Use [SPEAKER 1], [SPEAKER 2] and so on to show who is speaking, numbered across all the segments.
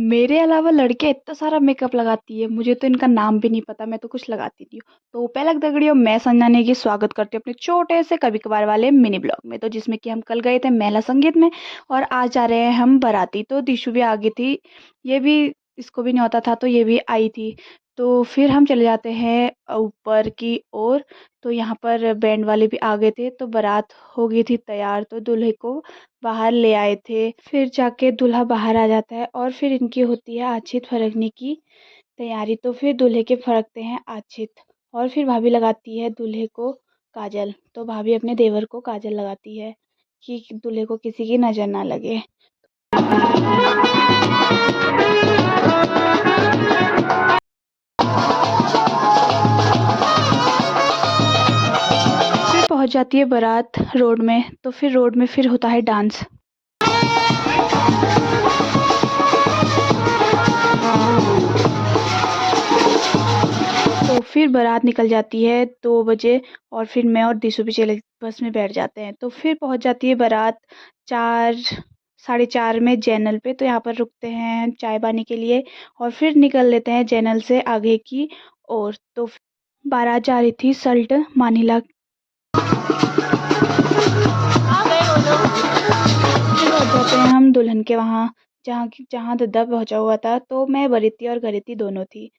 [SPEAKER 1] मेरे अलावा लड़कियाँ इतना सारा मेकअप लगाती है, मुझे तो इनका नाम भी नहीं पता, मैं तो कुछ लगाती नहीं हूँ। तो पहले दगड़ियों, मैं संजना नेगी स्वागत करती हूँ अपने छोटे से कभी कभार वाले मिनी ब्लॉग में। तो जिसमें कि हम कल गए थे महिला संगीत में और आज जा रहे हैं हम बाराती। तो दिशु भी आ गई थी, ये भी, इसको भी न्योता था तो ये भी आई थी। तो फिर हम चले जाते हैं ऊपर की ओर। तो यहाँ पर बैंड वाले भी आ गए थे, तो बारात हो गई थी तैयार, तो दूल्हे को बाहर ले आए थे। फिर जाके दूल्हा बाहर आ जाता है और फिर इनकी होती है आछित फरकने की तैयारी। तो फिर दूल्हे के फरकते हैं आछित और फिर भाभी लगाती है दूल्हे को काजल। तो भाभी अपने देवर को काजल लगाती है कि दूल्हे को किसी की नजर ना लगे। फिर पहुंच जाती है बारात रोड में। तो फिर रोड में फिर होता है डांस। तो फिर बारात निकल जाती है 2 बजे और फिर मैं और दिशु भी चले बस में बैठ जाते हैं। तो फिर पहुंच जाती है बारात 4 4:30 में जैनल पे। तो यहाँ पर रुकते हैं चाय पानी के लिए और फिर निकल लेते हैं जैनल से आगे की ओर। तो बारात जा रही थी सल्ट मानिला। फिर पहुंच जाते हैं हम दुल्हन के वहाँ, जहाँ दद्दा पहुंचा हुआ था। तो मैं बरीती और घरीती दोनों थी।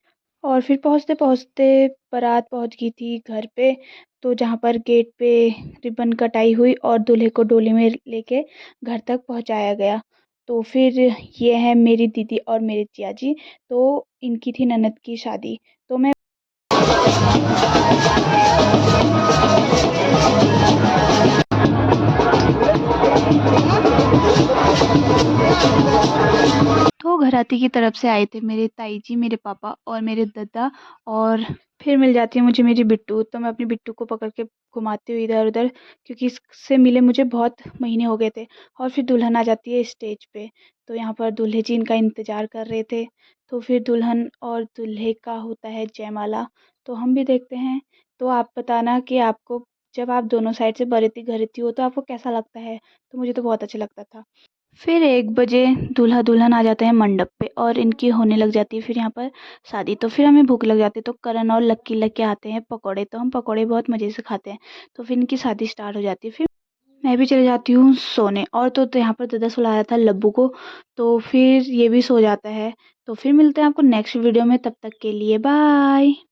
[SPEAKER 1] और फिर पहुँचते-पहुँचते बारात पहुँच गई थी घर पे। तो जहाँ पर गेट पे रिबन कटाई हुई और दूल्हे को डोली में लेके घर तक पहुँचाया गया। तो फिर ये है मेरी दीदी और मेरे जिया जी। तो इनकी थी ननद की शादी। तो मैं तो घराती की तरफ से आए थे मेरे ताई जी, मेरे पापा और मेरे दादा। और फिर मिल जाती है मुझे मेरी बिट्टू। तो मैं अपनी बिट्टू को पकड़ के घुमाती हुई इधर उधर, क्योंकि इससे मिले मुझे बहुत महीने हो गए थे। और फिर दुल्हन आ जाती है स्टेज पे। तो यहाँ पर दूल्हे जी इनका इंतजार कर रहे थे। तो फिर दुल्हन और दूल्हे का होता है जयमाला। तो हम भी देखते हैं। तो आप बताना कि आपको, जब आप दोनों साइड से बरेती घरेती हो, तो आपको कैसा लगता है। तो मुझे तो बहुत अच्छा लगता था। फिर 1 बजे दूल्हा दुल्हन आ जाते हैं मंडप पे और इनकी होने लग जाती है फिर यहाँ पर शादी। तो फिर हमें भूख लग जाती है, तो करण और लक्की लेके आते हैं पकौड़े। तो हम पकौड़े बहुत मज़े से खाते हैं। तो फिर इनकी शादी स्टार्ट हो जाती है। फिर मैं भी चली जाती हूँ सोने। और तो यहाँ पर दादा सुलाया था लब्बू को। तो फिर ये भी सो जाता है। तो फिर मिलते हैं आपको नेक्स्ट वीडियो में, तब तक के लिए बाय।